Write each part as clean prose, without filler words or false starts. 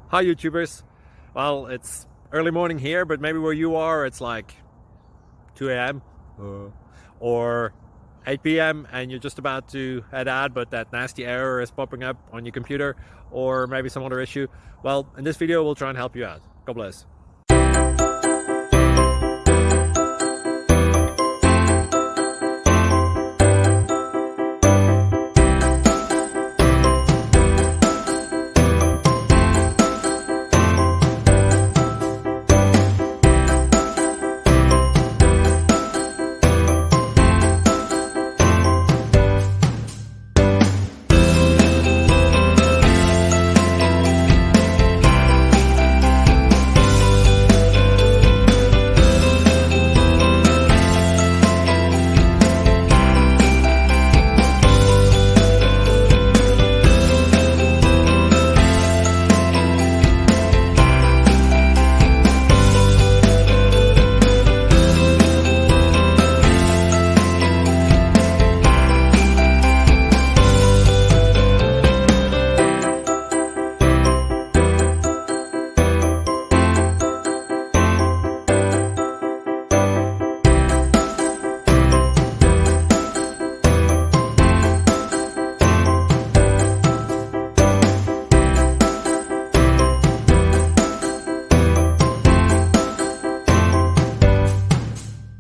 Hi YouTubers. Well, it's early morning here, but maybe where you are it's like 2 a.m. Or 8 p.m. and you're just about to head out, but that nasty error is popping up on your computer, or maybe some other issue. Well, in this video we'll try and help you out. God bless.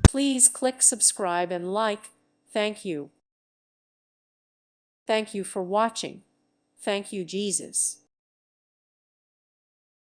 Please click subscribe and like. Thank you. Thank you for watching. Thank you, Jesus.